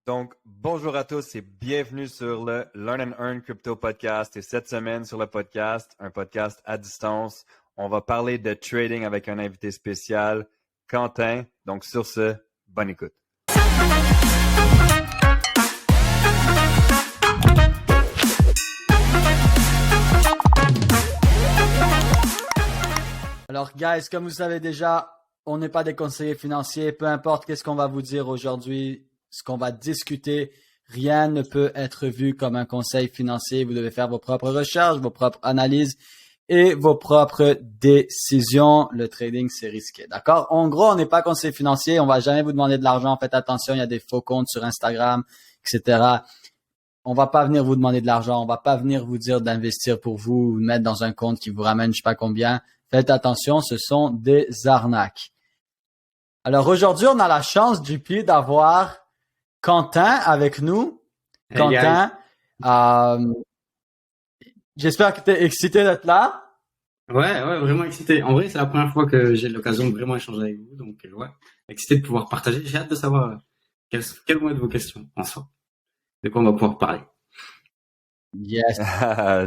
Donc, bonjour à tous et bienvenue sur le Learn and Earn Crypto Podcast. Et cette semaine sur le podcast, un podcast à distance, on va parler de trading avec un invité spécial, Quentin. Donc, sur ce, bonne écoute. Alors, guys, comme vous savez déjà, on n'est pas des conseillers financiers. Peu importe qu'est-ce qu'on va vous dire aujourd'hui, ce qu'on va discuter, rien ne peut être vu comme un conseil financier. Vous devez faire vos propres recherches, vos propres analyses et vos propres décisions. Le trading, c'est risqué. D'accord? En gros, on n'est pas conseiller financier. On va jamais vous demander de l'argent. Faites attention, il y a des faux comptes sur Instagram, etc. On va pas venir vous demander de l'argent. On va pas venir vous dire d'investir pour vous ou de mettre dans un compte qui vous ramène je sais pas combien. Faites attention, ce sont des arnaques. Alors aujourd'hui, on a la chance, JP, d'avoir Quentin avec nous. Hey Quentin, j'espère que tu es excité d'être là. Ouais, vraiment excité. En vrai, c'est la première fois que j'ai l'occasion de vraiment échanger avec vous, donc ouais, excité de pouvoir partager. J'ai hâte de savoir quelles vont être vos questions en soi, de quoi on va pouvoir parler. Yes.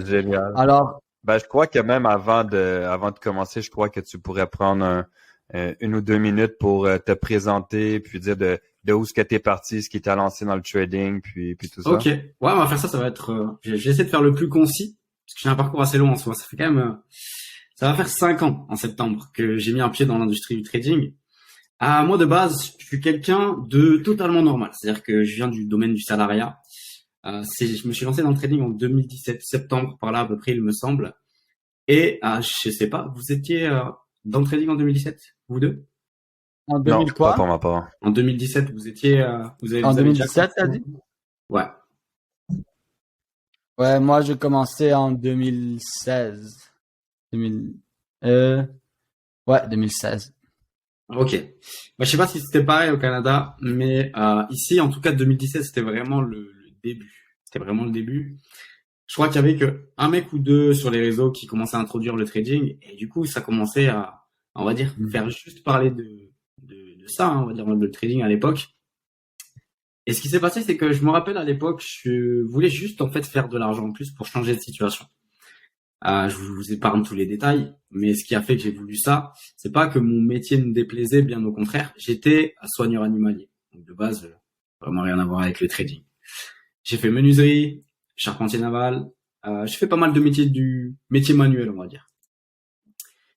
Génial. Alors, Je crois que même avant de commencer, je crois que tu pourrais prendre une ou deux minutes pour te présenter, puis dire de où est-ce que tu es parti, ce qui t'a lancé dans le trading, puis tout ça. Ok, ouais, on va faire ça. Ça va être. J'essaie de faire le plus concis parce que j'ai un parcours assez long en soi. Ça fait quand même. Ça va faire 5 ans en septembre que j'ai mis un pied dans l'industrie du trading. Moi, de base, je suis quelqu'un de totalement normal. C'est-à-dire que je viens du domaine du salariat. Je me suis lancé dans le trading en 2017, septembre, par là à peu près, il me semble. Et je sais pas, vous étiez dans le trading en 2017, vous deux? en Non, 2000 pas quoi? pour ma part. En 2017, vous étiez, En vous avez déjà 2017, t'as commencé? dit? Ouais. Ouais, moi, j'ai commencé en 2016. 2000, ouais, 2016. Ok. Je sais pas si c'était pareil au Canada, mais ici, en tout cas, 2017, c'était vraiment le début. C'était vraiment le début. Je crois qu'il y avait que un mec ou deux sur les réseaux qui commençaient à introduire le trading, et du coup, ça commençait à, on va dire, faire juste parler de ça, hein, on va dire, le trading à l'époque. Et ce qui s'est passé, c'est que je me rappelle à l'époque, je voulais juste en fait faire de l'argent en plus pour changer de situation. Je vous épargne tous les détails, mais ce qui a fait que j'ai voulu ça, c'est pas que mon métier me déplaisait, bien au contraire. J'étais soigneur animalier, donc de base, vraiment rien à voir avec le trading. J'ai fait menuiserie, charpentier naval, j'ai fait pas mal de métier manuel, on va dire.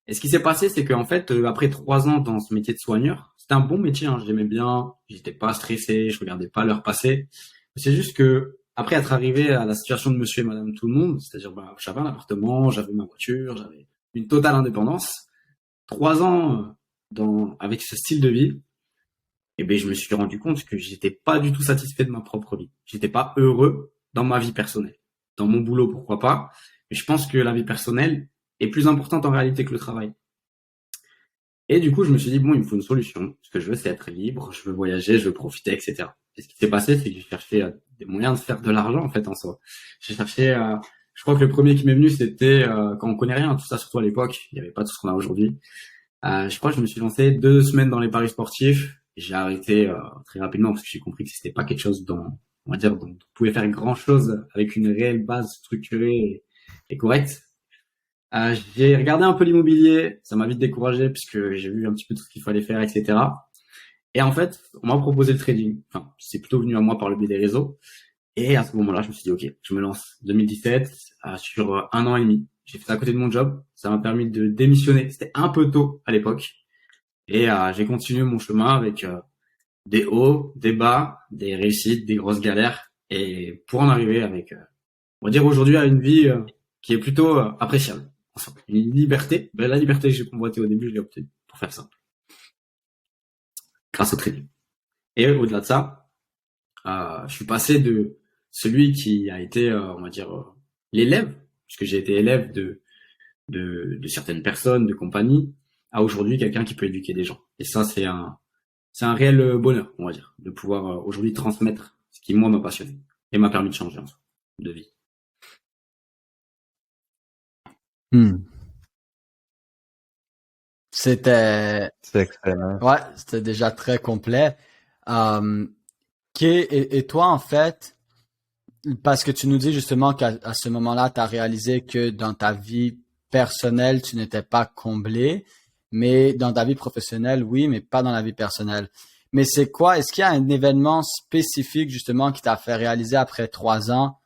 Et ce qui s'est passé, c'est qu'en fait, après 3 ans dans ce métier de soigneur, c'était un bon métier, hein, j'aimais bien, j'étais pas stressé, je regardais pas l'heure passer. C'est juste que après être arrivé à la situation de monsieur et madame tout le monde, c'est-à-dire j'avais un appartement, j'avais ma voiture, j'avais une totale indépendance. 3 ans avec ce style de vie, et ben je me suis rendu compte que j'étais pas du tout satisfait de ma propre vie. J'étais pas heureux dans ma vie personnelle. Dans mon boulot, pourquoi pas, mais je pense que la vie personnelle est plus importante en réalité que le travail. Et du coup, je me suis dit, bon, il me faut une solution. Ce que je veux, c'est être libre, je veux voyager, je veux profiter, etc. Et ce qui s'est passé, c'est que j'ai cherché des moyens de faire de l'argent, en fait, en soi. J'ai cherché, je crois que le premier qui m'est venu, c'était, quand on connaît rien, tout ça, surtout à l'époque, il n'y avait pas tout ce qu'on a aujourd'hui. Je crois que je me suis lancé 2 semaines dans les paris sportifs. J'ai arrêté très rapidement parce que j'ai compris que c'était pas quelque chose dont, on va dire, dont on pouvait faire grand chose avec une réelle base structurée et correcte. J'ai regardé un peu l'immobilier, ça m'a vite découragé puisque j'ai vu un petit peu tout ce qu'il fallait faire, etc. Et en fait, on m'a proposé le trading. Enfin, c'est plutôt venu à moi par le biais des réseaux. Et à ce moment-là, je me suis dit, ok, je me lance. 2017, sur 1 an et demi. J'ai fait ça à côté de mon job. Ça m'a permis de démissionner. C'était un peu tôt à l'époque. Et j'ai continué mon chemin avec des hauts, des bas, des réussites, des grosses galères. Et pour en arriver avec, on va dire aujourd'hui, à une vie qui est plutôt appréciable. Enfin, une liberté. Ben, la liberté que j'ai convoitée au début, je l'ai obtenue, pour faire simple. Grâce au trading. Et au-delà de ça, je suis passé de celui qui a été, on va dire, l'élève, puisque j'ai été élève de certaines personnes, de compagnies, à aujourd'hui quelqu'un qui peut éduquer des gens. Et ça, c'est un réel bonheur, on va dire, de pouvoir aujourd'hui transmettre ce qui, moi, m'a passionné et m'a permis de changer en soi, de vie. C'était, C'est excellent. ouais, c'était déjà très complet. Et toi, en fait, parce que tu nous dis justement qu'à ce moment-là, tu as réalisé que dans ta vie personnelle, tu n'étais pas comblé, mais dans ta vie professionnelle, oui, mais pas dans la vie personnelle. Mais c'est quoi? Est-ce qu'il y a un événement spécifique justement qui t'a fait réaliser après 3 ans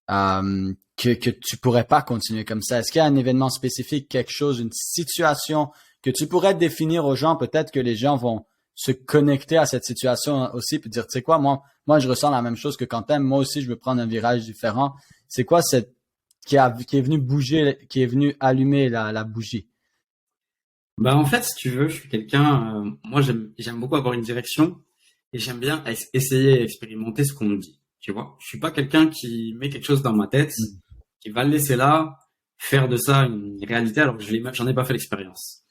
que tu pourrais pas continuer comme ça? Est-ce qu'il y a un événement spécifique, quelque chose, une situation que tu pourrais définir aux gens? Peut-être que les gens vont se connecter à cette situation aussi puis dire, tu sais quoi, moi, je ressens la même chose que Quentin. Moi aussi, je veux prendre un virage différent. C'est quoi cette qui est venu bouger, qui est venu allumer la bougie? Bah en fait, si tu veux, je suis quelqu'un, moi j'aime beaucoup avoir une direction et j'aime bien essayer et expérimenter ce qu'on me dit. Tu vois, je suis pas quelqu'un qui met quelque chose dans ma tête, qui va le laisser là, faire de ça une réalité alors que j'en ai pas fait l'expérience.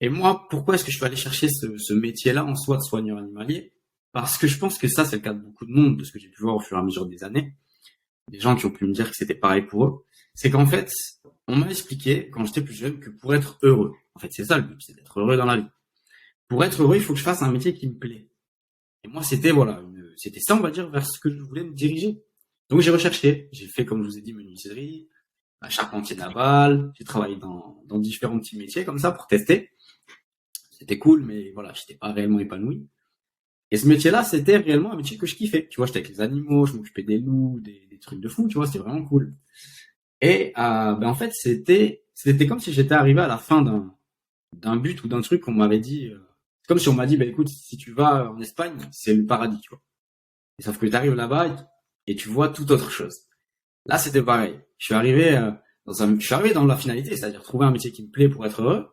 Et moi, pourquoi est-ce que je suis allé chercher ce métier-là en soi de soigneur animalier? Parce que je pense que ça, c'est le cas de beaucoup de monde, de ce que j'ai pu voir au fur et à mesure des années. Des gens qui ont pu me dire que c'était pareil pour eux. C'est qu'en fait, on m'a expliqué, quand j'étais plus jeune, que pour être heureux, en fait, c'est ça le but, c'est d'être heureux dans la vie. Pour être heureux, il faut que je fasse un métier qui me plaît. Et moi, c'était ça, on va dire, vers ce que je voulais me diriger. Donc, j'ai recherché. J'ai fait, comme je vous ai dit, menuiserie, charpentier naval. J'ai travaillé dans différents petits métiers comme ça pour tester. C'était cool, mais voilà, j'étais pas réellement épanoui. Et ce métier-là, c'était réellement un métier que je kiffais. Tu vois, j'étais avec les animaux, je m'occupais des loups, des trucs de fou, tu vois, c'était vraiment cool. Et en fait, c'était comme si j'étais arrivé à la fin d'un but ou d'un truc qu'on m'avait dit. C'est comme si on m'a dit, écoute, si tu vas en Espagne, c'est le paradis, tu vois. Et sauf que tu arrives là-bas et tu vois tout autre chose. Là, c'était pareil. Je suis arrivé dans la finalité, c'est-à-dire trouver un métier qui me plaît pour être heureux.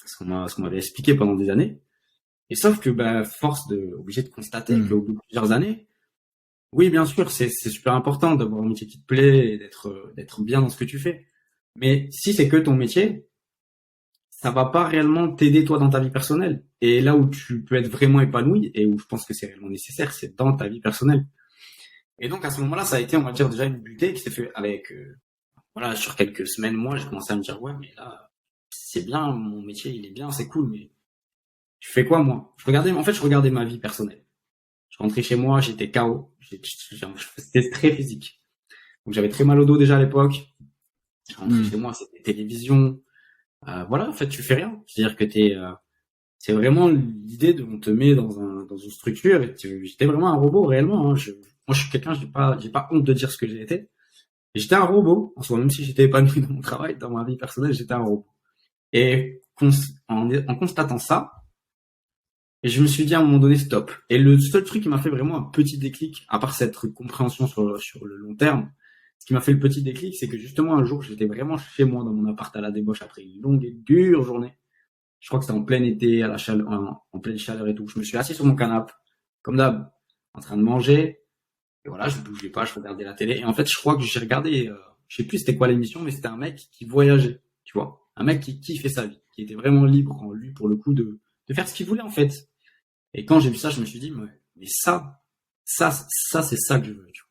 Ce qu'on m'avait expliqué pendant des années. Et sauf que, obligé de constater qu'au bout de plusieurs années, oui, bien sûr, c'est super important d'avoir un métier qui te plaît et d'être bien dans ce que tu fais. Mais si c'est que ton métier, ça va pas réellement t'aider toi dans ta vie personnelle. Et là où tu peux être vraiment épanoui et où je pense que c'est réellement nécessaire, c'est dans ta vie personnelle. Et donc à ce moment-là, ça a été, on va dire, déjà une butée qui s'est fait avec, sur quelques semaines, mois, j'ai commencé à me dire, ouais, mais là, c'est bien, mon métier, il est bien, c'est cool, mais je fais quoi, moi? Je regardais ma vie personnelle. Je rentrais chez moi, j'étais KO. C'était très physique. Donc j'avais très mal au dos déjà à l'époque. Je rentrais chez moi, c'était télévision. En fait, tu fais rien. C'est-à-dire que c'est vraiment l'idée de on te met dans une structure et j'étais vraiment un robot réellement. Moi, je suis quelqu'un, j'ai pas honte de dire ce que j'ai été. Et j'étais un robot. En soi, même si j'étais épanoui dans mon travail, dans ma vie personnelle, j'étais un robot. Et en constatant ça, et je me suis dit à un moment donné, stop. Et le seul truc qui m'a fait vraiment un petit déclic, à part cette compréhension sur le long terme, ce qui m'a fait le petit déclic, c'est que justement un jour, j'étais vraiment chez moi dans mon appart à la débauche après une longue et dure journée. Je crois que c'était en plein été, à la chaleur, en pleine chaleur et tout. Je me suis assis sur mon canapé, comme d'hab, en train de manger. Et voilà, je bougeais pas, je regardais la télé. Et en fait, je crois que j'ai regardé, je sais plus c'était quoi l'émission, mais c'était un mec qui voyageait, tu vois. Un mec qui kiffait sa vie, qui était vraiment libre en lui pour le coup de faire ce qu'il voulait en fait. Et quand j'ai vu ça, je me suis dit, mais ça, c'est ça que je veux. Tu vois.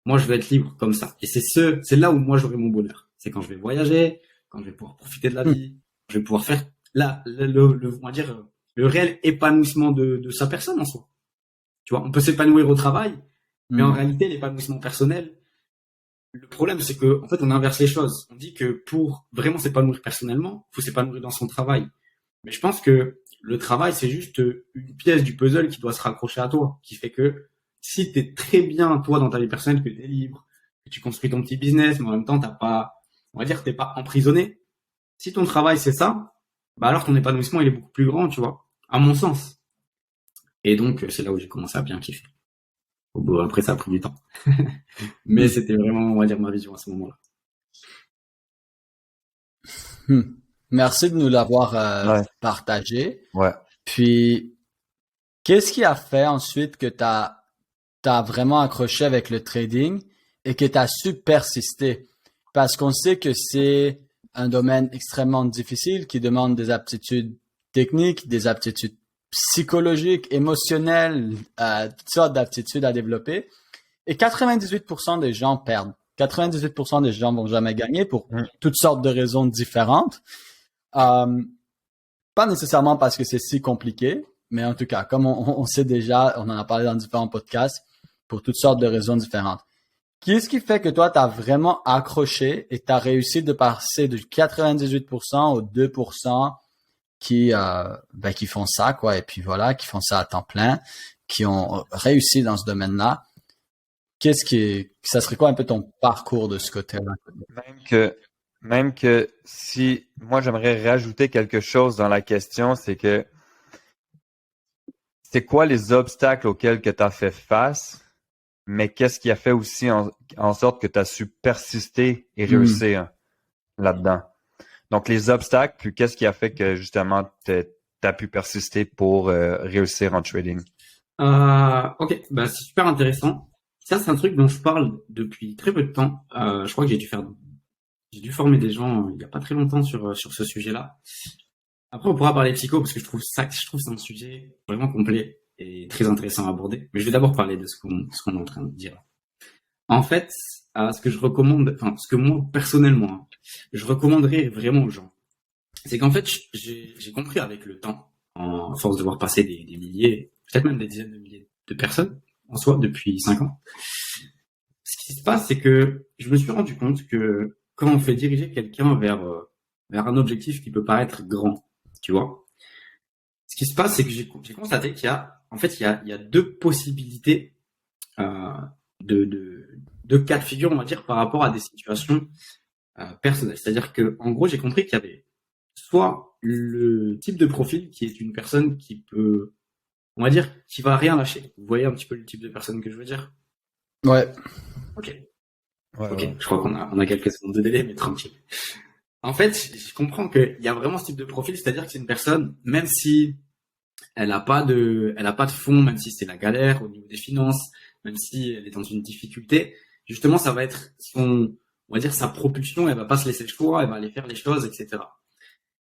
Moi, je veux être libre comme ça. Et c'est là où moi j'aurai mon bonheur. C'est quand je vais voyager, quand je vais pouvoir profiter de la vie, je vais pouvoir faire on va dire, le réel épanouissement de sa personne en soi. Tu vois, on peut s'épanouir au travail, mais en réalité, l'épanouissement personnel, le problème, c'est que, en fait, on inverse les choses. On dit que pour vraiment s'épanouir personnellement, il faut s'épanouir dans son travail. Mais je pense que le travail, c'est juste une pièce du puzzle qui doit se raccrocher à toi, qui fait que si t'es très bien, toi, dans ta vie personnelle, que t'es libre, que tu construis ton petit business, mais en même temps, on va dire que t'es pas emprisonné. Si ton travail, c'est ça, alors ton épanouissement, il est beaucoup plus grand, tu vois, à mon sens. Et donc, c'est là où j'ai commencé à bien kiffer. Après, ça a pris du temps. Mais c'était vraiment, on va dire, ma vision à ce moment-là. Merci de nous l'avoir partagé. Ouais. Puis, qu'est-ce qui a fait ensuite que t'as vraiment accroché avec le trading et que t'as su persister? Parce qu'on sait que c'est un domaine extrêmement difficile qui demande des aptitudes techniques, des aptitudes psychologiques, émotionnelles, toutes sortes d'aptitudes à développer. Et 98% des gens perdent. 98% des gens vont jamais gagner pour toutes sortes de raisons différentes. Pas nécessairement parce que c'est si compliqué, Mais en tout cas, comme on sait déjà, on en a parlé dans différents podcasts, pour toutes sortes de raisons différentes. Qu'est-ce qui fait que toi, tu as vraiment accroché et tu as réussi de passer de 98% aux 2% qui font ça, quoi, et puis voilà, qui font ça à temps plein, qui ont réussi dans ce domaine-là. Ça serait quoi un peu ton parcours de ce côté-là? Même que si moi j'aimerais rajouter quelque chose dans la question, c'est que c'est quoi les obstacles auxquels que tu as fait face, mais qu'est-ce qui a fait aussi en sorte que tu as su persister et réussir là-dedans? Donc les obstacles, puis qu'est-ce qui a fait que justement tu as pu persister pour réussir en trading? Ok, bah c'est super intéressant. Ça, c'est un truc dont je parle depuis très peu de temps. Je crois que j'ai dû former des gens il y a pas très longtemps sur ce sujet-là. Après, on pourra parler psycho parce que je trouve que c'est un sujet vraiment complet et très intéressant à aborder. Mais je vais d'abord parler de ce qu'on est en train de dire. En fait, ce que je recommande, enfin, ce que moi personnellement, hein, je recommanderais vraiment aux gens, c'est qu'en fait, j'ai compris avec le temps, en force de voir passer des milliers, peut-être même des dizaines de milliers de personnes en soi depuis 5 ans. Ce qui se passe, c'est que je me suis rendu compte que quand on fait diriger quelqu'un vers un objectif qui peut paraître grand, tu vois, ce qui se passe, c'est que j'ai constaté qu'il y a, en fait, il y a deux possibilités de cas de figure, on va dire, par rapport à des situations personnelles. C'est-à-dire que, en gros, j'ai compris qu'il y avait soit le type de profil qui est une personne qui peut, on va dire, qui va rien lâcher. Vous voyez un petit peu le type de personne que je veux dire? Ouais. Ok. Ouais, Ok. ouais. Je crois qu'on a quelques secondes de délai, mais tranquille. En fait, je comprends qu'il y a vraiment ce type de profil, c'est-à-dire que c'est une personne, même si elle a pas de fond, même si c'est la galère au niveau des finances, même si elle est dans une difficulté, justement, ça va être on va dire, sa propulsion, elle va pas se laisser le choix, elle va aller faire les choses, etc.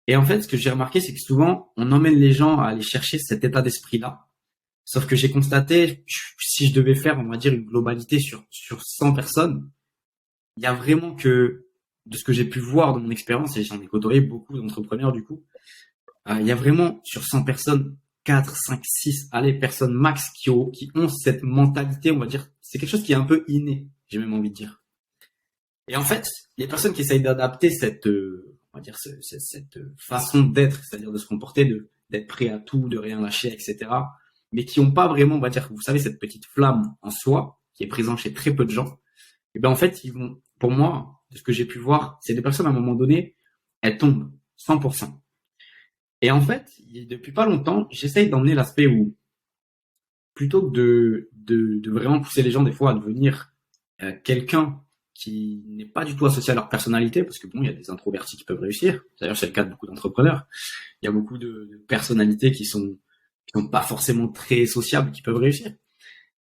Et en fait, ce que j'ai remarqué, c'est que souvent, on emmène les gens à aller chercher cet état d'esprit-là. Sauf que j'ai constaté, si je devais faire, on va dire, une globalité sur 100 personnes, il y a vraiment que, de ce que j'ai pu voir dans mon expérience, et j'en ai côtoyé beaucoup d'entrepreneurs du coup, il y a vraiment sur 100 personnes, 4, 5, 6, allez, personnes max qui ont cette mentalité, on va dire, c'est quelque chose qui est un peu inné, j'ai même envie de dire. Et en fait, les personnes qui essayent d'adapter cette, on va dire, cette façon d'être, c'est-à-dire de se comporter, d'être prêt à tout, de rien lâcher, etc., mais qui n'ont pas vraiment, on va dire, vous savez, cette petite flamme en soi, qui est présente chez très peu de gens, et ben en fait, ils vont, pour moi, de ce que j'ai pu voir, c'est des personnes à un moment donné, elles tombent 100%. Et en fait, depuis pas longtemps, j'essaye d'emmener l'aspect où, plutôt que de vraiment pousser les gens des fois à devenir quelqu'un qui n'est pas du tout associé à leur personnalité, parce que bon, il y a des introvertis qui peuvent réussir. D'ailleurs, c'est le cas de beaucoup d'entrepreneurs. Il y a beaucoup de personnalités qui sont pas forcément très sociables, qui peuvent réussir.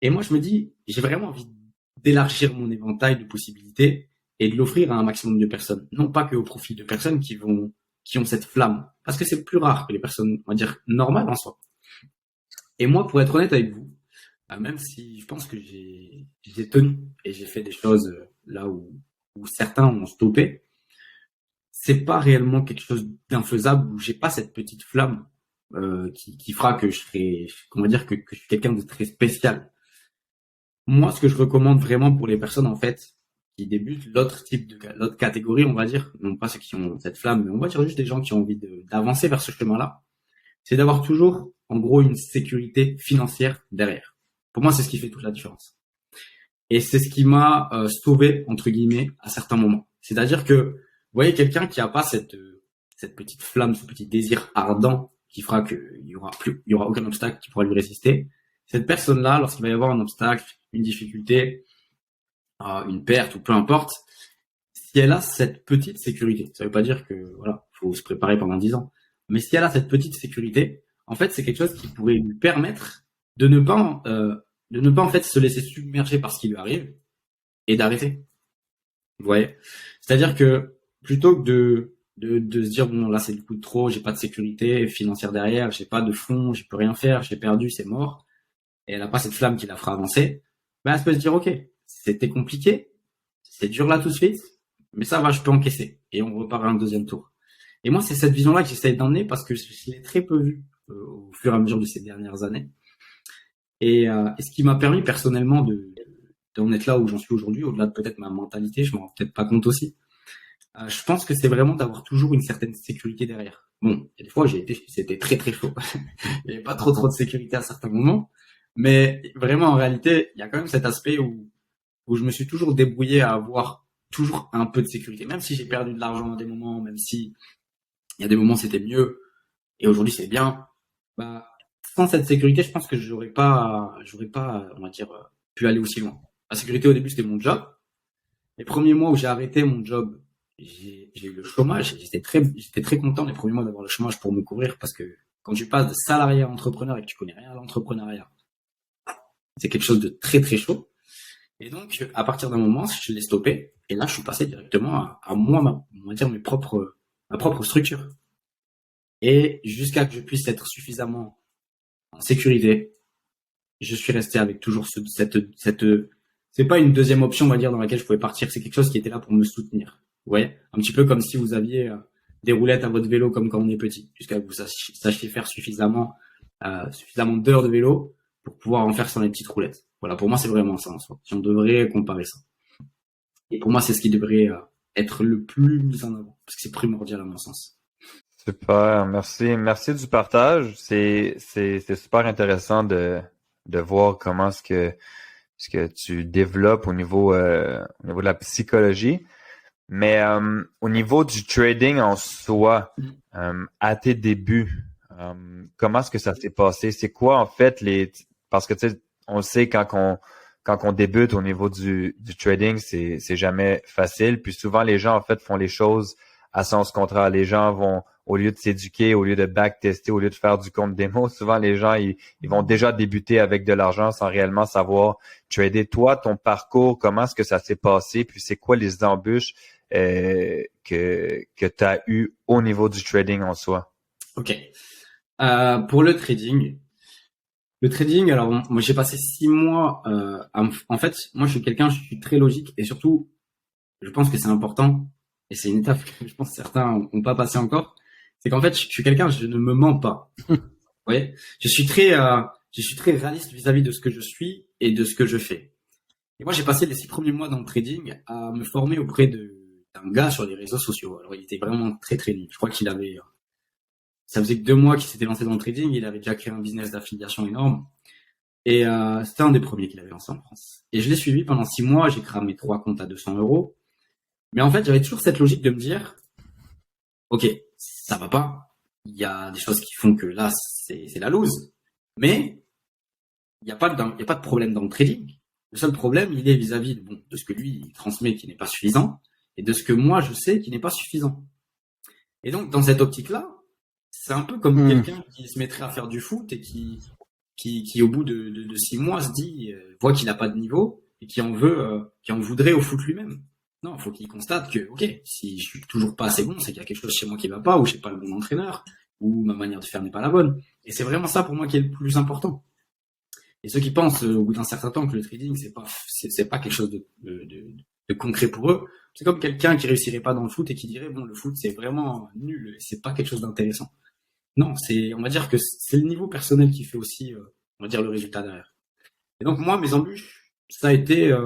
Et moi, je me dis, j'ai vraiment envie d'élargir mon éventail de possibilités et de l'offrir à un maximum de personnes. Non pas que au profit de personnes qui ont cette flamme. Parce que c'est plus rare que les personnes, on va dire, normales en soi. Et moi, pour être honnête avec vous, même si je pense que j'ai tenu et j'ai fait des choses là où certains ont stoppé, c'est pas réellement quelque chose d'infaisable où j'ai pas cette petite flamme qui fera que je serai, comment dire, que je suis quelqu'un de très spécial. Moi, ce que je recommande vraiment pour les personnes, en fait, qui débutent, l'autre catégorie, on va dire, non pas ceux qui ont cette flamme, mais on va dire juste des gens qui ont envie d'avancer vers ce chemin-là, c'est d'avoir toujours, en gros, une sécurité financière derrière. Pour moi, c'est ce qui fait toute la différence. Et c'est ce qui m'a sauvé, entre guillemets, à certains moments. C'est-à-dire que, vous voyez, quelqu'un qui a pas cette petite flamme, ce petit désir ardent qui fera qu'il y aura aucun obstacle qui pourra lui résister. Cette personne-là, lorsqu'il va y avoir un obstacle, une difficulté, une perte ou peu importe, si elle a cette petite sécurité, ça veut pas dire que voilà, faut se préparer pendant 10 ans, mais si elle a cette petite sécurité, en fait, c'est quelque chose qui pourrait lui permettre de ne pas en fait se laisser submerger par ce qui lui arrive et d'arrêter. Vous voyez, c'est-à-dire que plutôt que de se dire bon là c'est du coup de trop, j'ai pas de sécurité financière derrière, j'ai pas de fonds, je peux rien faire, j'ai perdu, c'est mort, et elle a pas cette flamme qui la fera avancer, ben elle peut se dire ok, c'était compliqué, c'est dur là tout de suite, mais ça va, je peux encaisser et on repart à un deuxième tour. Et moi c'est cette vision-là que j'essaie d'emmener parce que je l'ai très peu vu au fur et à mesure de ces dernières années. Et ce qui m'a permis personnellement d'en être là où j'en suis aujourd'hui, au-delà de peut-être ma mentalité, je m'en rends peut-être pas compte aussi. Je pense que c'est vraiment d'avoir toujours une certaine sécurité derrière. Bon, il y a des fois c'était très très chaud. Il n'y avait pas trop de sécurité à certains moments, mais vraiment en réalité, il y a quand même cet aspect où je me suis toujours débrouillé à avoir toujours un peu de sécurité, même si j'ai perdu de l'argent à des moments, même si il y a des moments c'était mieux et aujourd'hui c'est bien. Bah, sans cette sécurité, je pense que j'aurais pas, on va dire, pu aller aussi loin. La sécurité au début c'était mon job. Les premiers mois où j'ai arrêté mon job, j'ai eu le chômage. J'étais très content les premiers mois d'avoir le chômage pour me couvrir parce que quand tu passes de salarié à entrepreneur et que tu connais rien à l'entrepreneuriat, c'est quelque chose de très très chaud. Et donc, à partir d'un moment, je l'ai stoppé. Et là, je suis passé directement à moi, on va dire ma propre structure. Et jusqu'à que je puisse être suffisamment en sécurité, je suis resté avec toujours c'est pas une deuxième option, on va dire, dans laquelle je pouvais partir. C'est quelque chose qui était là pour me soutenir. Vous voyez? Un petit peu comme si vous aviez des roulettes à votre vélo comme quand on est petit. Jusqu'à que vous sachiez faire suffisamment d'heures de vélo pour pouvoir en faire sans les petites roulettes. Voilà, pour moi, c'est vraiment ça en soi. Si on devrait comparer ça. Et pour moi, c'est ce qui devrait être le plus mis en avant. Parce que c'est primordial à mon sens. Super, merci. Merci du partage. C'est super intéressant de voir comment ce que tu développes au niveau de la psychologie. Mais au niveau du trading en soi, à tes débuts, comment est-ce que ça s'est passé? C'est quoi en fait parce que tu sais, on le sait quand on débute au niveau du trading, c'est jamais facile. Puis souvent les gens en fait font les choses à sens contraire. Les gens vont, au lieu de s'éduquer, au lieu de backtester, au lieu de faire du compte démo, souvent les gens ils vont déjà débuter avec de l'argent sans réellement savoir trader. Toi, ton parcours, comment est-ce que ça s'est passé? Puis c'est quoi les embûches que tu as eu au niveau du trading en soi? Ok. Pour le trading, alors moi j'ai passé 6 mois. En fait, moi je suis très logique et surtout, je pense que c'est important et c'est une étape que je pense que certains n'ont pas passé encore. C'est qu'en fait, je suis quelqu'un, je ne me mens pas. Vous voyez, je suis très réaliste vis-à-vis de ce que je suis et de ce que je fais. Et moi, j'ai passé les 6 premiers mois dans le trading à me former auprès d'un gars sur les réseaux sociaux. Alors, il était vraiment très très nul. Je crois ça faisait que 2 mois qu'il s'était lancé dans le trading. Il avait déjà créé un business d'affiliation énorme. Et c'était un des premiers qu'il avait lancé en France. Et je l'ai suivi pendant 6 mois. J'ai cramé 3 comptes à 200 euros. Mais en fait, j'avais toujours cette logique de me dire, ok, ça va pas. Il y a des choses qui font que là, c'est la loose. Mais il n'y a pas de problème dans le trading. Le seul problème, il est vis-à-vis de ce que lui il transmet qui n'est pas suffisant et de ce que moi je sais qui n'est pas suffisant. Et donc, dans cette optique-là, c'est un peu comme quelqu'un qui se mettrait à faire du foot et qui au bout de 6 mois se dit, voit qu'il n'a pas de niveau et qui en voudrait au foot lui-même. Non, il faut qu'il constate que, ok, si je suis toujours pas assez bon, c'est qu'il y a quelque chose chez moi qui va pas, ou je suis pas le bon entraîneur, ou ma manière de faire n'est pas la bonne. Et c'est vraiment ça pour moi qui est le plus important. Et ceux qui pensent au bout d'un certain temps que le trading c'est pas quelque chose de concret pour eux, c'est comme quelqu'un qui réussirait pas dans le foot et qui dirait bon le foot c'est vraiment nul, c'est pas quelque chose d'intéressant. Non, on va dire que c'est le niveau personnel qui fait aussi on va dire le résultat derrière. Et donc moi mes embûches, ça a été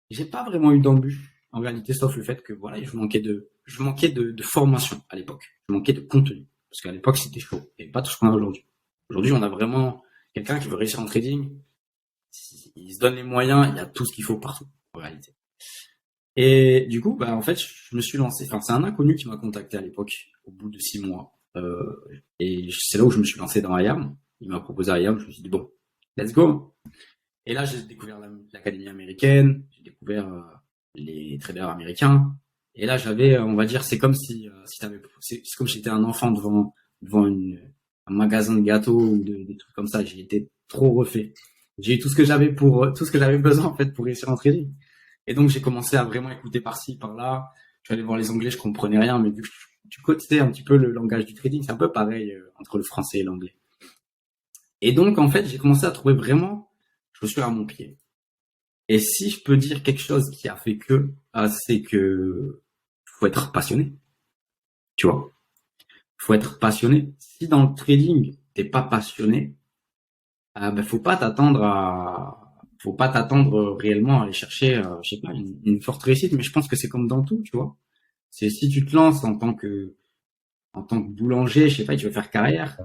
j'ai pas vraiment eu d'embûches en réalité sauf le fait que voilà, je manquais de formation à l'époque. Je manquais de contenu parce qu'à l'époque c'était chaud et pas tout ce qu'on a aujourd'hui. Aujourd'hui, on a vraiment quelqu'un qui veut réussir en trading, il se donne les moyens, il y a tout ce qu'il faut partout, en réalité. Et du coup, bah, en fait, je me suis lancé, enfin, c'est un inconnu qui m'a contacté à l'époque, au bout de 6 mois. Et c'est là où je me suis lancé dans IAM. Il m'a proposé IAM, je me suis dit, bon, let's go. Et là, j'ai découvert l'académie américaine, j'ai découvert les traders américains. Et là, j'avais, on va dire, c'est comme si c'est comme si j'étais un enfant devant un magasin de gâteaux ou des trucs comme ça. J'ai été trop refait. J'ai eu tout ce que j'avais besoin en fait pour réussir en trading. Et donc j'ai commencé à vraiment écouter par-ci, par-là. Je suis allé voir les Anglais, je comprenais rien, mais vu que tu connaissais un petit peu le langage du trading, c'est un peu pareil entre le français et l'anglais. Et donc en fait j'ai commencé à trouver vraiment chaussures à mon pied. Et si je peux dire quelque chose qui a fait c'est que faut être passionné. Tu vois. Faut être passionné. Si dans le trading, t'es pas passionné, faut pas t'attendre réellement à aller chercher, je sais pas, une forte réussite. Mais je pense que c'est comme dans tout, tu vois. C'est si tu te lances en tant que boulanger, je sais pas, tu veux faire carrière.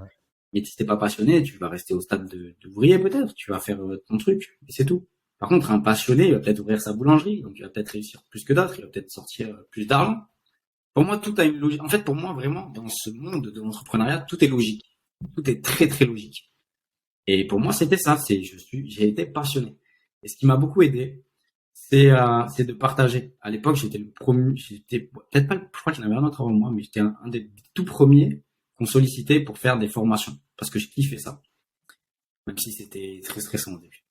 Mais si t'es pas passionné, tu vas rester au stade d'ouvrier peut-être. Tu vas faire ton truc et c'est tout. Par contre, un passionné, il va peut-être ouvrir sa boulangerie, donc il va peut-être réussir plus que d'autres. Il va peut-être sortir plus d'argent. Pour moi, tout a une logique. En fait, pour moi, vraiment, dans ce monde de l'entrepreneuriat, tout est logique. Tout est très très logique. Et pour moi, c'était ça. J'ai été passionné. Et ce qui m'a beaucoup aidé, c'est de partager. À l'époque, j'étais le premier, j'étais peut-être pas, je crois qu'il y en avait un autre avant moi, mais j'étais un des tout premiers qu'on sollicitait pour faire des formations, parce que je kiffais ça, même si c'était très stressant au début.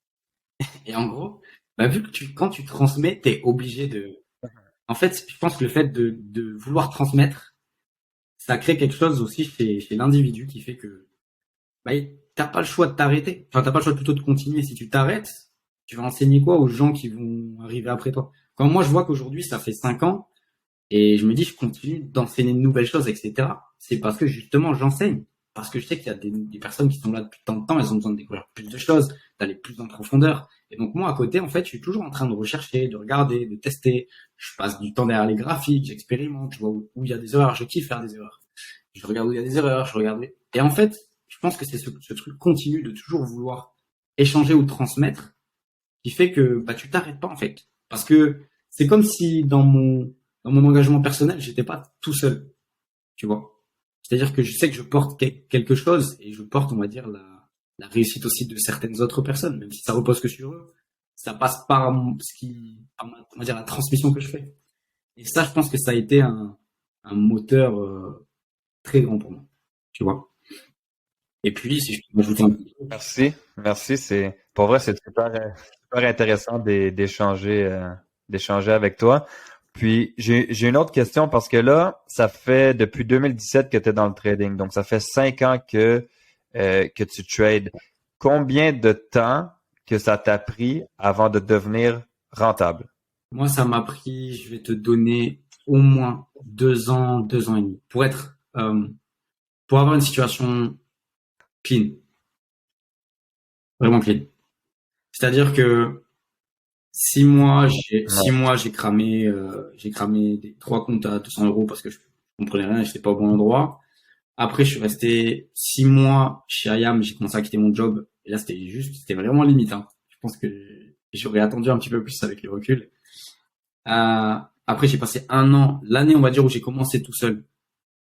Et en gros, vu que quand tu transmets, t'es obligé de. En fait, je pense que le fait de vouloir transmettre, ça crée quelque chose aussi chez l'individu qui fait que t'as pas le choix de t'arrêter. Enfin, t'as pas le choix plutôt de continuer. Si tu t'arrêtes, tu vas enseigner quoi aux gens qui vont arriver après toi? Quand moi je vois qu'aujourd'hui ça fait 5 ans et je me dis je continue d'enseigner de nouvelles choses, etc. C'est parce que justement j'enseigne. Parce que je sais qu'il y a des personnes qui sont là depuis tant de temps, elles ont besoin de découvrir plus de choses, d'aller plus en profondeur. Et donc moi à côté, en fait, je suis toujours en train de rechercher, de regarder, de tester. Je passe du temps derrière les graphiques, j'expérimente, je vois où il y a des erreurs, je kiffe faire des erreurs. Je regarde où il y a des erreurs, je regarde. Et en fait, je pense que c'est ce truc continu de toujours vouloir échanger ou transmettre qui fait que tu t'arrêtes pas en fait. Parce que c'est comme si dans mon engagement personnel, j'étais pas tout seul, tu vois. C'est-à-dire que je sais que je porte quelque chose et je porte, on va dire, la réussite aussi de certaines autres personnes, même si ça repose que sur eux. Ça passe par on va dire, la transmission que je fais. Et ça, je pense que ça a été un moteur très grand pour moi, tu vois. Et puis, si je peux m'ajouter un peu. Merci. Pour vrai, c'est super intéressant d'échanger avec toi. Puis j'ai une autre question parce que là, ça fait depuis 2017 que tu es dans le trading. Donc, ça fait 5 ans que tu trades. Combien de temps que ça t'a pris avant de devenir rentable? Moi, ça m'a pris, je vais te donner au moins 2 ans, 2 ans et demi, pour avoir une situation clean, vraiment clean. C'est-à-dire que 6 mois, j'ai cramé 3 comptes à 200 euros parce que je comprenais rien, j'étais pas au bon endroit. Après, je suis resté 6 mois chez IAM, j'ai commencé à quitter mon job. Et là, c'était vraiment limite, hein. Je pense que j'aurais attendu un petit peu plus avec le recul. Après, j'ai passé un an, l'année, on va dire, où j'ai commencé tout seul,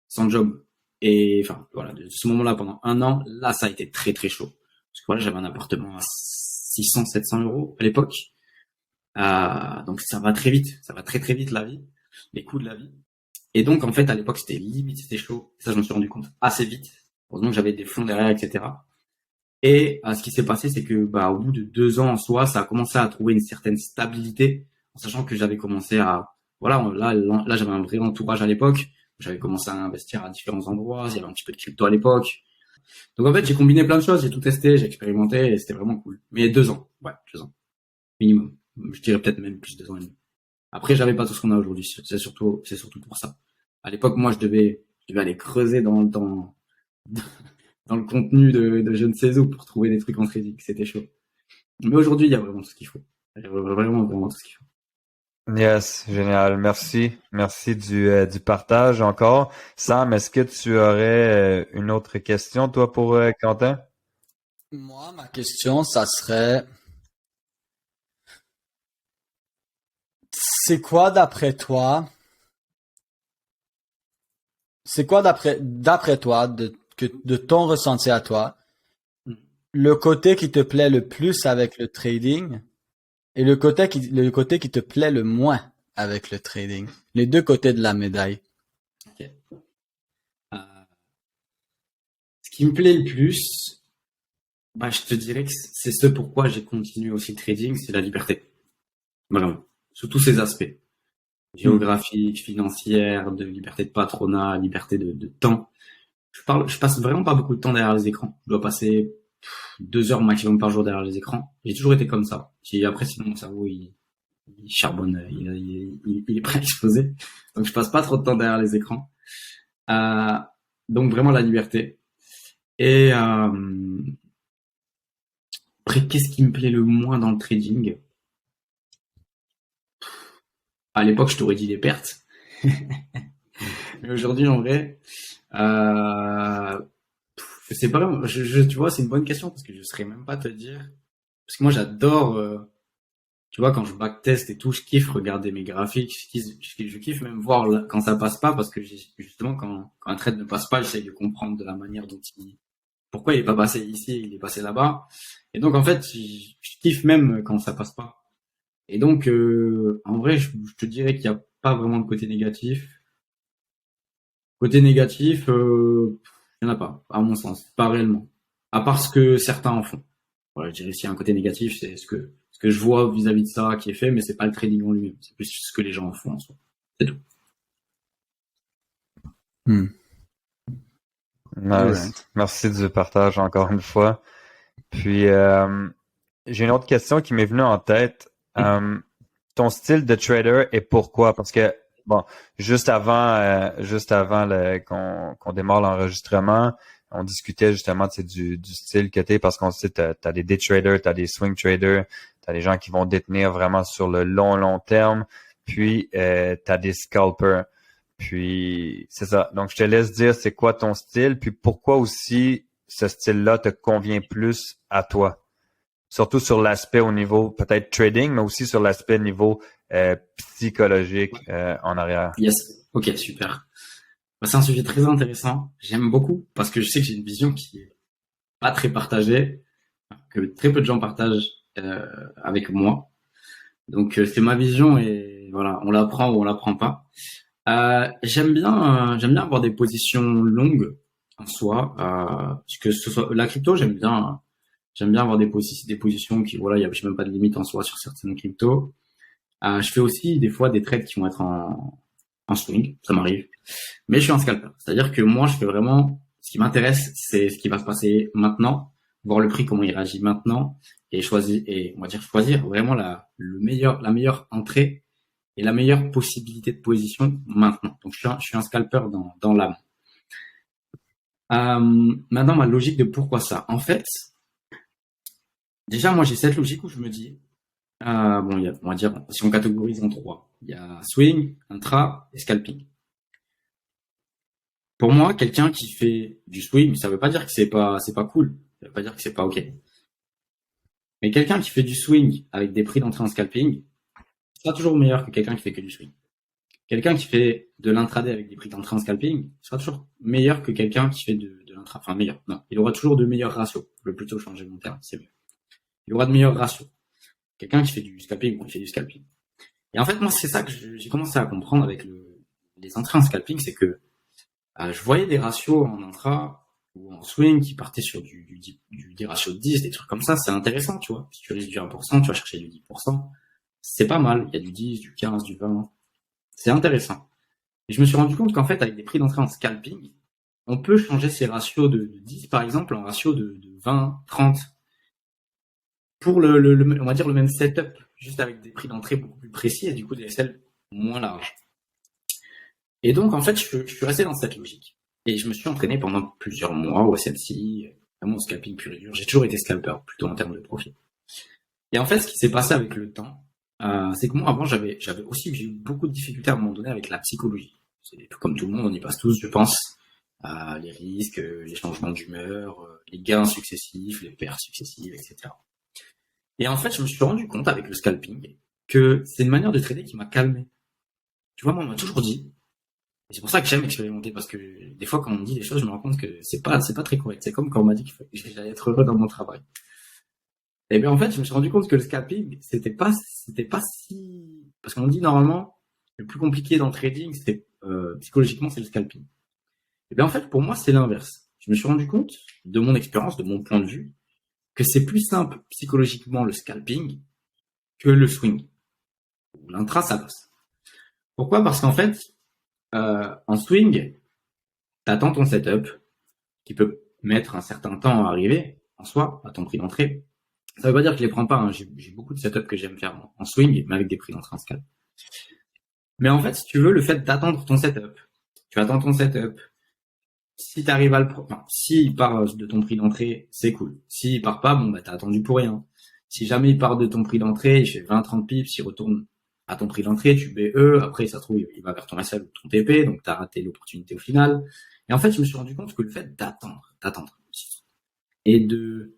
sans job. Et enfin, voilà, de ce moment-là, pendant un an, là, ça a été très, très chaud. Parce que voilà, j'avais un appartement à 600, 700 euros à l'époque. Donc ça va très vite, ça va très très vite la vie, les coûts de la vie. Et donc en fait à l'époque c'était limite, c'était chaud. Et ça je me suis rendu compte assez vite. Heureusement que j'avais des fonds derrière, etc. Et ce qui s'est passé c'est que au bout de 2 ans en soi, ça a commencé à trouver une certaine stabilité, en sachant que j'avais commencé là j'avais un vrai entourage à l'époque. J'avais commencé à investir à différents endroits, il y avait un petit peu de crypto à l'époque. Donc en fait j'ai combiné plein de choses, j'ai tout testé, j'ai expérimenté et c'était vraiment cool. Mais 2 ans, ouais, 2 ans minimum. Je dirais peut-être même plus de 2 ans et demi. Après, j'avais pas tout ce qu'on a aujourd'hui. C'est surtout pour ça. À l'époque, moi, je devais aller creuser dans le contenu de je ne sais où pour trouver des trucs en trading. C'était chaud. Mais aujourd'hui, il y a vraiment tout ce qu'il faut. Il y a vraiment, vraiment tout ce qu'il faut. Yes, génial. Merci du partage encore. Sam, est-ce que tu aurais une autre question, toi, pour Quentin? Moi, ma question, ça serait, c'est quoi d'après toi, d'après toi, de ton ressenti à toi, le côté qui te plaît le plus avec le trading et le côté qui te plaît le moins avec le trading? Les deux côtés de la médaille. Ok. Euh, Ce qui me plaît le plus, je te dirais que c'est ce pourquoi j'ai continué aussi le trading, c'est la liberté. Vraiment. Sous tous ces aspects. Géographique, financière, de liberté de patronat, liberté de temps. Je passe vraiment pas beaucoup de temps derrière les écrans. Je dois passer 2 heures maximum par jour derrière les écrans. J'ai toujours été comme ça. Après, sinon, mon cerveau, il charbonne, il est prêt à exploser. Donc, je passe pas trop de temps derrière les écrans. Euh, donc, vraiment la liberté. Et après, qu'est-ce qui me plaît le moins dans le trading? À l'époque, je t'aurais dit les pertes. Mais aujourd'hui, en vrai, euh, je sais pas, tu vois, c'est une bonne question parce que je saurais même pas te dire. Parce que moi, j'adore, tu vois, quand je backtest et tout, je kiffe regarder mes graphiques, je kiffe même voir quand ça passe pas parce que justement, quand un trade ne passe pas, j'essaie de comprendre de la manière dont pourquoi il est pas passé ici, il est passé là-bas. Et donc, en fait, je kiffe même quand ça passe pas. Et donc, en vrai, je te dirais qu'il y a pas vraiment de côté négatif. Côté négatif, il n'y en a pas, à mon sens, pas réellement. À part ce que certains en font. Voilà, je dirais s'il y a un côté négatif, c'est ce que je vois vis-à-vis de ça qui est fait, mais c'est pas le trading en lui-même. C'est plus ce que les gens en font en soi. C'est tout. Nice. Alright. Merci du partage encore une fois. Puis, j'ai une autre question qui m'est venue en tête. Ton style de trader et pourquoi? Parce que, bon, juste avant qu'on démarre l'enregistrement, on discutait justement du style que t'es parce qu'on sait t'as des day traders, t'as des swing traders, t'as des gens qui vont détenir vraiment sur le long terme, puis t'as des scalpers. Puis c'est ça. Donc je te laisse dire c'est quoi ton style, puis pourquoi aussi ce style-là te convient plus à toi. Surtout sur l'aspect au niveau peut-être trading, mais aussi sur l'aspect niveau psychologique en arrière. Yes. Ok, super. Bah, c'est un sujet très intéressant. J'aime beaucoup parce que je sais que j'ai une vision qui est pas très partagée, que très peu de gens partagent avec moi. Donc c'est ma vision et voilà, on la prend ou on la prend pas. J'aime bien avoir des positions longues en soi, que ce soit la crypto, j'aime bien avoir des positions qui, voilà, j'ai même pas de limite en soi sur certaines cryptos. Je fais aussi des fois des trades qui vont être en swing, ça m'arrive, mais je suis un scalper. C'est-à-dire que moi, je fais vraiment, ce qui m'intéresse, c'est ce qui va se passer maintenant, voir le prix, comment il réagit maintenant, et on va dire choisir vraiment la meilleure entrée et la meilleure possibilité de position maintenant. Donc je suis un scalper dans l'âme. Maintenant, ma logique de pourquoi ça. En fait, déjà, moi j'ai cette logique où je me dis, bon, on va dire, si on catégorise en trois, il y a swing, intra et scalping. Pour moi, quelqu'un qui fait du swing, ça veut pas dire que c'est pas cool, ça veut pas dire que c'est pas ok. Mais quelqu'un qui fait du swing avec des prix d'entrée en scalping sera toujours meilleur que quelqu'un qui fait que du swing. Quelqu'un qui fait de l'intraday avec des prix d'entrée en scalping sera toujours meilleur que quelqu'un qui fait de l'intra. Enfin, meilleur. Non, il aura toujours de meilleurs ratios. Je vais plutôt changer mon terme, c'est mieux. Il aura de meilleurs ratios. Quelqu'un qui fait du scalping, bon, il fait du scalping. Et en fait, moi, c'est ça que j'ai commencé à comprendre avec les entrées en scalping, c'est que je voyais des ratios en intra ou en swing qui partaient sur des ratios de 10, des trucs comme ça. C'est intéressant, tu vois. Si tu risques du 1%, tu vas chercher du 10%. C'est pas mal. Il y a du 10, du 15, du 20. C'est intéressant. Et je me suis rendu compte qu'en fait, avec des prix d'entrée en scalping, on peut changer ces ratios de 10, par exemple, en ratio de 20, 30, pour on va dire le même setup, juste avec des prix d'entrée beaucoup plus précis et du coup des SL moins larges. Et donc, en fait, je suis resté dans cette logique. Et je me suis entraîné pendant plusieurs mois au SMC, vraiment au scalping pur et dur. J'ai toujours été scalper, plutôt en termes de profit. Et en fait, ce qui s'est passé avec le temps, c'est que moi, avant, j'ai eu beaucoup de difficultés à un moment donné avec la psychologie. C'est comme tout le monde, on y passe tous, je pense. Les risques, les changements d'humeur, les gains successifs, les pertes successives, etc. Et en fait, je me suis rendu compte avec le scalping que c'est une manière de trader qui m'a calmé. Tu vois, moi, on m'a toujours dit, et c'est pour ça que j'aime expérimenter, parce que des fois, quand on me dit des choses, je me rends compte que c'est pas très correct. C'est comme quand on m'a dit que j'allais être heureux dans mon travail. Et bien, en fait, je me suis rendu compte que le scalping, c'était pas si, parce qu'on dit normalement, le plus compliqué dans le trading, psychologiquement, c'est le scalping. Et bien, en fait, pour moi, c'est l'inverse. Je me suis rendu compte, de mon expérience, de mon point de vue, que c'est plus simple psychologiquement le scalping que le swing. Ou l'intra, ça passe. Pourquoi? Parce qu'en fait, en swing, t'attends ton setup, qui peut mettre un certain temps à arriver, en soi, à ton prix d'entrée. Ça veut pas dire que je les prends pas, hein. J'ai beaucoup de setups que j'aime faire en swing, mais avec des prix d'entrée en scalp. Mais en fait, si tu veux, le fait d'attendre ton setup, tu attends ton setup, si t'arrives à enfin, s'il part de ton prix d'entrée, c'est cool. S'il part pas, bon, bah, t'as attendu pour rien. Si jamais il part de ton prix d'entrée, il fait 20-30 pips, il retourne à ton prix d'entrée, tu BE, après, ça se trouve, il va vers ton SL ou ton TP, donc t'as raté l'opportunité au final. Et en fait, je me suis rendu compte que le fait d'attendre, et de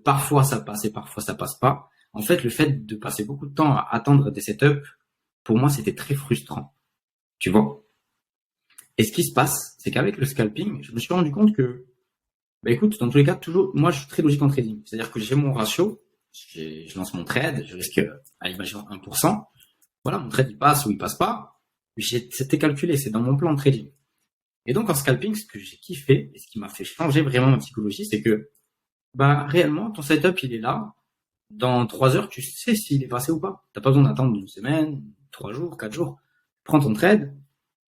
parfois ça passe et parfois ça passe pas, en fait, le fait de passer beaucoup de temps à attendre des setups, pour moi, c'était très frustrant. Tu vois? Et ce qui se passe, c'est qu'avec le scalping, je me suis rendu compte que, bah écoute, dans tous les cas, toujours, moi, je suis très logique en trading. C'est-à-dire que j'ai mon ratio, je lance mon trade, je risque, à imaginons 1%. Voilà, mon trade, il passe ou il passe pas. C'était calculé, c'est dans mon plan de trading. Et donc, en scalping, ce que j'ai kiffé, et ce qui m'a fait changer vraiment ma psychologie, c'est que, bah, réellement, ton setup, il est là. Dans 3 heures, tu sais s'il est passé ou pas. T'as pas besoin d'attendre une semaine, 3 jours, 4 jours. Prends ton trade,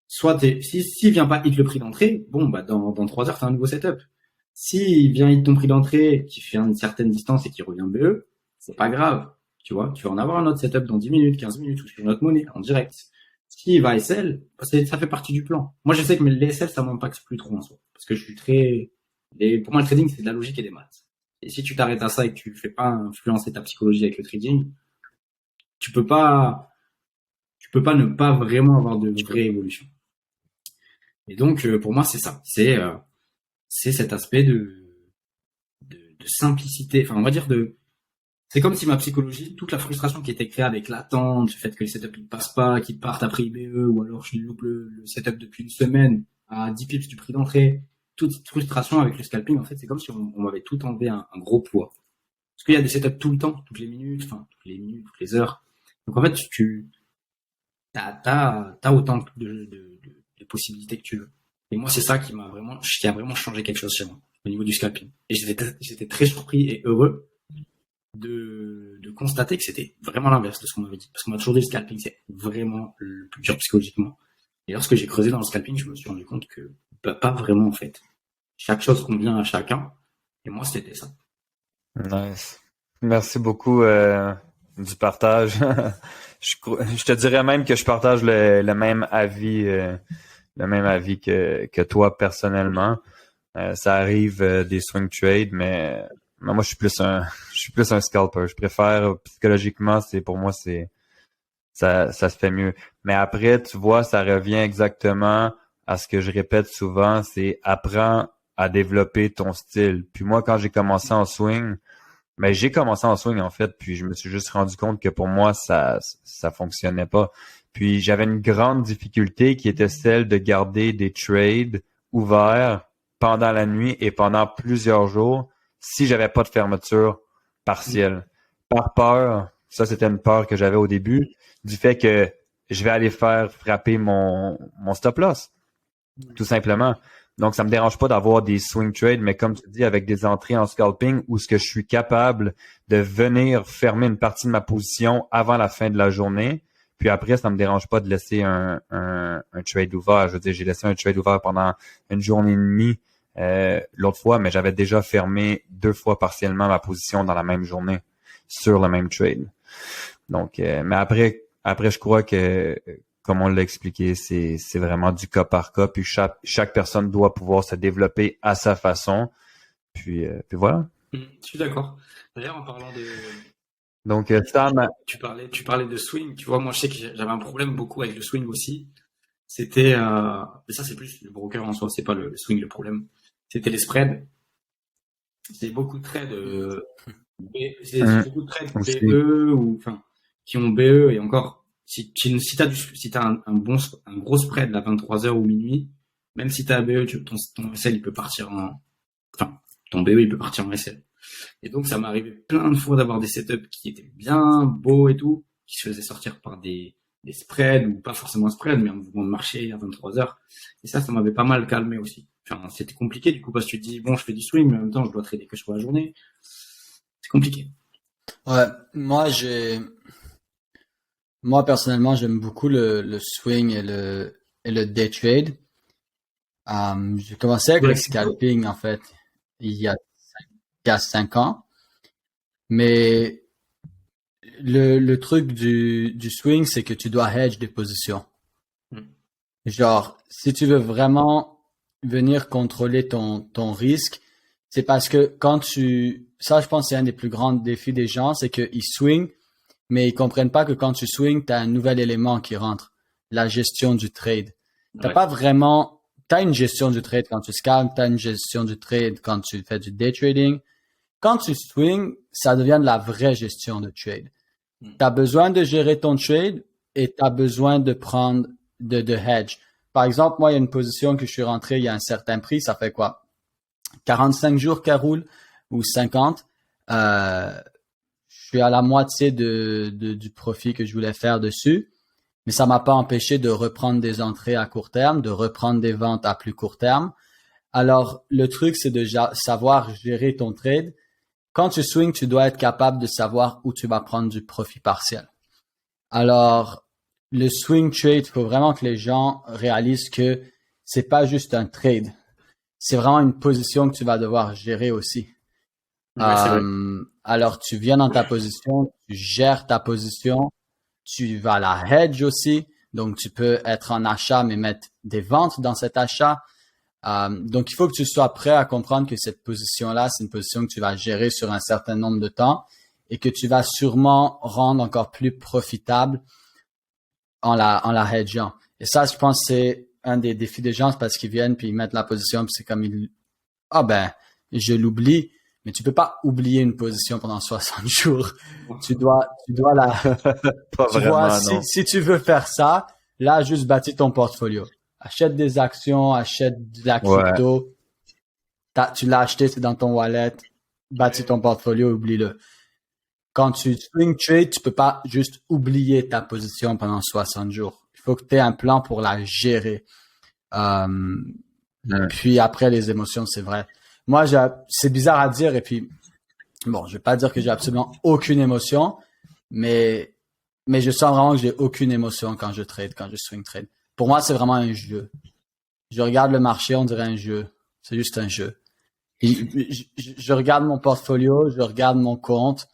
soit s'il vient pas hit le prix d'entrée, bon, bah, dans 3 heures, t'as un nouveau setup. S'il vient hit ton prix d'entrée, qui fait une certaine distance et qui revient BE, c'est pas grave. Tu vois, tu vas en avoir un autre setup dans 10 minutes, 15 minutes, ou sur une autre monnaie, en direct. S'il va SL, bah, ça fait partie du plan. Moi, je sais que les SL, ça m'impacte plus trop en soi. Parce que je suis pour moi, le trading, c'est de la logique et des maths. Et si tu t'arrêtes à ça et que tu fais pas influencer ta psychologie avec le trading, tu peux pas ne pas vraiment avoir de vraie évolution. Et donc, pour moi, c'est ça. C'est cet aspect de simplicité. Enfin, on va dire c'est comme si ma psychologie, toute la frustration qui était créée avec l'attente, le fait que les setups ne passent pas, qu'ils partent après IBE, ou alors je loupe le setup depuis une semaine à 10 pips du prix d'entrée, toute cette frustration avec le scalping, en fait, c'est comme si on m'avait tout enlevé un gros poids. Parce qu'il y a des setups tout le temps, toutes les minutes, toutes les heures. Donc en fait, t'as autant de possibilités que tu veux. Et moi, c'est ça qui a vraiment changé quelque chose chez moi, au niveau du scalping. Et j'étais très surpris et heureux de constater que c'était vraiment l'inverse de ce qu'on m'avait dit. Parce qu'on m'a toujours dit le scalping, c'est vraiment le plus dur psychologiquement. Et lorsque j'ai creusé dans le scalping, je me suis rendu compte que, bah, pas vraiment, en fait. Chaque chose convient à chacun. Et moi, c'était ça. Nice. Merci beaucoup du partage. Je te dirais même que je partage le même avis que toi personnellement. Ça arrive des swing trades, mais moi je suis plus un scalper. Je préfère psychologiquement, pour moi ça se fait mieux. Mais après, tu vois, ça revient exactement à ce que je répète souvent, c'est apprends à développer ton style. Puis moi, quand j'ai commencé en swing, mais j'ai commencé en swing en fait, puis je me suis juste rendu compte que pour moi ça fonctionnait pas. Puis j'avais une grande difficulté qui était celle de garder des trades ouverts pendant la nuit et pendant plusieurs jours si j'avais pas de fermeture partielle. Par peur, ça c'était une peur que j'avais au début, du fait que je vais aller faire frapper mon stop loss, tout simplement. Donc, ça me dérange pas d'avoir des swing trades, mais comme tu dis, avec des entrées en scalping où ce que je suis capable de venir fermer une partie de ma position avant la fin de la journée. Puis après, ça me dérange pas de laisser un trade ouvert. Je veux dire, j'ai laissé un trade ouvert pendant une journée et demie l'autre fois, mais j'avais déjà fermé 2 fois partiellement ma position dans la même journée sur le même trade. Donc, mais après, je crois que comme on l'a expliqué, c'est vraiment du cas par cas. Puis chaque personne doit pouvoir se développer à sa façon. Puis voilà. Je suis d'accord. D'ailleurs, en parlant de... Donc, Sam... Tu parlais de swing. Tu vois, moi, je sais que j'avais un problème beaucoup avec le swing aussi. C'était... mais ça, c'est plus le broker en soi. C'est pas le swing le problème. C'était les spreads. C'est beaucoup de trades... c'est beaucoup de trades BE ou... Enfin, qui ont BE et encore... Si t'as un gros spread à 23h ou minuit, même si t'as un BE, ton SL, il peut partir ton BE, il peut partir en SL. Et donc, ça m'est arrivé plein de fois d'avoir des setups qui étaient bien beaux et tout, qui se faisaient sortir par des spreads, ou pas forcément un spread, mais un mouvement de marché à 23h. Et ça m'avait pas mal calmé aussi. Enfin, c'était compliqué, du coup, parce que tu te dis, bon, je fais du swing, mais en même temps, je dois trader que sur la journée. C'est compliqué. Ouais, moi personnellement, j'aime beaucoup le swing et le day trade. J'ai commencé avec le scalping, en fait, il y a 5 ans. Mais le truc du swing, c'est que tu dois hedge des positions. Genre, si tu veux vraiment venir contrôler ton risque, c'est parce que ça, je pense, c'est un des plus grands défis des gens, c'est qu'ils swing, mais ils comprennent pas que quand tu swing, tu as un nouvel élément qui rentre, la gestion du trade. T'as une gestion du trade quand tu scalpes, t'as une gestion du trade quand tu fais du day trading. Quand tu swing, ça devient de la vraie gestion de trade. T'as besoin de gérer ton trade et t'as besoin de prendre de hedge. Par exemple, moi, il y a une position que je suis rentré, il y a un certain prix, ça fait quoi? 45 jours qu'elle roule ou 50. Je suis à la moitié du profit que je voulais faire dessus, mais ça m'a pas empêché de reprendre des entrées à court terme, de reprendre des ventes à plus court terme. Alors, le truc, c'est de savoir gérer ton trade. Quand tu swings, tu dois être capable de savoir où tu vas prendre du profit partiel. Alors, le swing trade, il faut vraiment que les gens réalisent que c'est pas juste un trade. C'est vraiment une position que tu vas devoir gérer aussi. Alors, tu viens dans ta position, tu gères ta position, tu vas la hedge aussi. Donc, tu peux être en achat, mais mettre des ventes dans cet achat. Donc, il faut que tu sois prêt à comprendre que cette position-là, c'est une position que tu vas gérer sur un certain nombre de temps et que tu vas sûrement rendre encore plus profitable en la hedgeant. Et ça, je pense, c'est un des défis des gens, c'est parce qu'ils viennent puis ils mettent la position puis c'est comme je l'oublie. Mais tu peux pas oublier une position pendant 60 jours. Tu dois la, Pas tu vraiment, vois, non. si tu veux faire ça, là, juste bâtis ton portfolio. Achète des actions, achète de la crypto. Tu l'as acheté, c'est dans ton wallet. Bâtis ton portfolio, oublie-le. Quand tu swing trade, tu peux pas juste oublier ta position pendant 60 jours. Il faut que tu aies un plan pour la gérer. Puis après, les émotions, c'est vrai. Moi, c'est bizarre à dire et puis, bon, je vais pas dire que j'ai absolument aucune émotion, mais je sens vraiment que j'ai aucune émotion quand je trade, quand je swing trade. Pour moi, c'est vraiment un jeu. Je regarde le marché, on dirait un jeu. C'est juste un jeu. Je regarde mon portfolio, je regarde mon compte.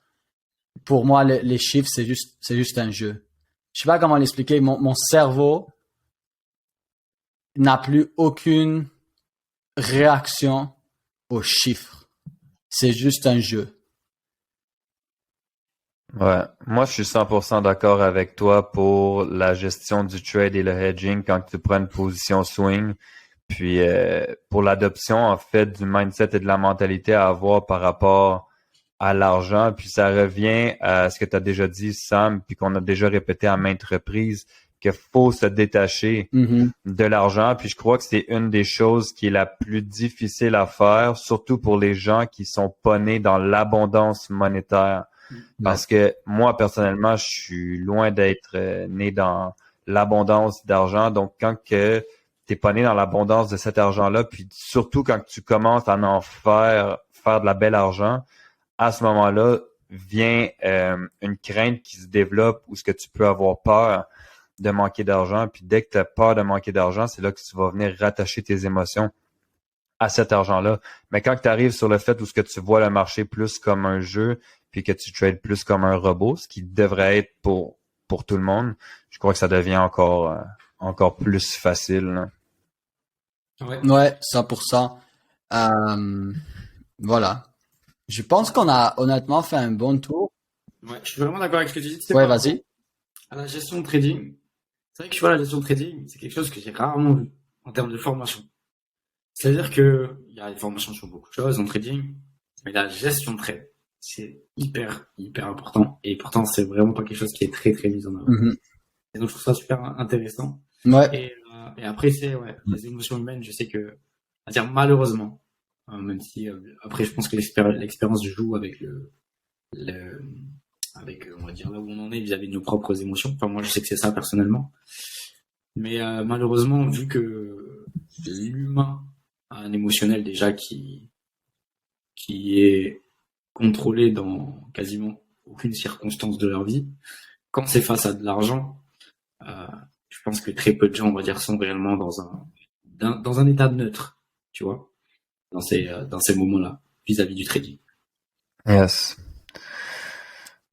Pour moi, les chiffres, c'est juste un jeu. Je sais pas comment l'expliquer. Mon cerveau n'a plus aucune réaction aux chiffres. C'est juste un jeu. Ouais, moi je suis 100% d'accord avec toi pour la gestion du trade et le hedging quand tu prends une position swing. Puis pour l'adoption en fait du mindset et de la mentalité à avoir par rapport à l'argent. Puis ça revient à ce que tu as déjà dit, Sam, puis qu'on a déjà répété à maintes reprises, qu'il faut se détacher de l'argent. Puis je crois que c'est une des choses qui est la plus difficile à faire, surtout pour les gens qui sont pas nés dans l'abondance monétaire. Parce que moi, personnellement, je suis loin d'être né dans l'abondance d'argent. Donc, quand que t'es pas né dans l'abondance de cet argent-là, puis surtout quand tu commences à en faire de la belle argent, à ce moment-là, vient une crainte qui se développe où ce que tu peux avoir peur de manquer d'argent. Puis dès que tu as peur de manquer d'argent, c'est là que tu vas venir rattacher tes émotions à cet argent-là. Mais quand tu arrives sur le fait où ce que tu vois le marché plus comme un jeu, puis que tu trades plus comme un robot, ce qui devrait être pour tout le monde, je crois que ça devient encore plus facile, là. Ouais, 100%. Voilà. Je pense qu'on a honnêtement fait un bon tour. Ouais, je suis vraiment d'accord avec ce que tu dis. Ouais, vas-y. À la gestion de trading, c'est vrai que tu vois, la gestion de trading, c'est quelque chose que j'ai rarement vu en termes de formation. C'est-à-dire que il y a des formations sur beaucoup de choses en trading, mais la gestion de trade, c'est hyper important. Et pourtant, c'est vraiment pas quelque chose qui est très mis en avant. Et donc, je trouve ça super intéressant. Ouais. Et après, les émotions humaines, je sais que, à dire malheureusement, même si après, je pense que l'expérience joue avec avec, on va dire, là où on en est vis-à-vis de nos propres émotions. Enfin, moi, je sais que c'est ça personnellement. Mais malheureusement, vu que l'humain a un émotionnel déjà qui est contrôlé dans quasiment aucune circonstance de leur vie, quand c'est face à de l'argent, je pense que très peu de gens, on va dire, sont réellement dans un état neutre, tu vois, dans ces moments-là, vis-à-vis du trading. Yes.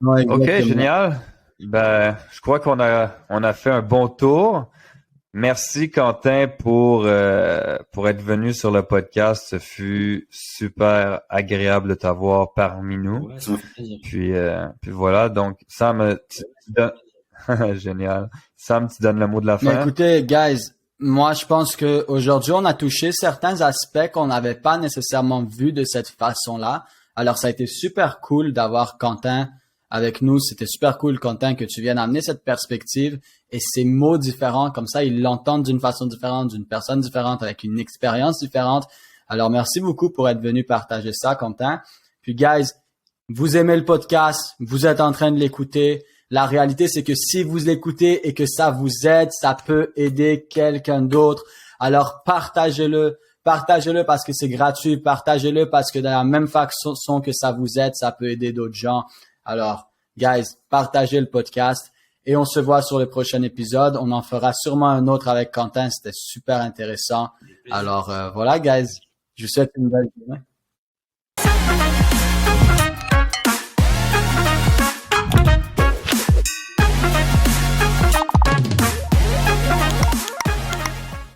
Ouais, OK, génial. Ben, je crois qu'on a fait un bon tour. Merci Quentin pour être venu sur le podcast. Ce fut super agréable de t'avoir parmi nous. Ouais, ça m'a fait plaisir. Puis voilà. Donc Sam, tu donnes... génial. Sam, tu donnes le mot de la Mais fin. écoutez, guys, moi, je pense que aujourd'hui, on a touché certains aspects qu'on n'avait pas nécessairement vus de cette façon-là. Alors, ça a été super cool d'avoir Quentin avec nous. C'était super cool, Quentin, que tu viennes amener cette perspective et ces mots différents. Comme ça, ils l'entendent d'une façon différente, d'une personne différente, avec une expérience différente. Alors, merci beaucoup pour être venu partager ça, Quentin. Puis, guys, vous aimez le podcast, vous êtes en train de l'écouter. La réalité, c'est que si vous l'écoutez et que ça vous aide, ça peut aider quelqu'un d'autre. Alors, partagez-le. Partagez-le parce que c'est gratuit. Partagez-le parce que de la même façon que ça vous aide, ça peut aider d'autres gens. Alors, guys, partagez le podcast et on se voit sur le prochain épisode. On en fera sûrement un autre avec Quentin. C'était super intéressant. Alors, voilà, guys. Je vous souhaite une belle journée.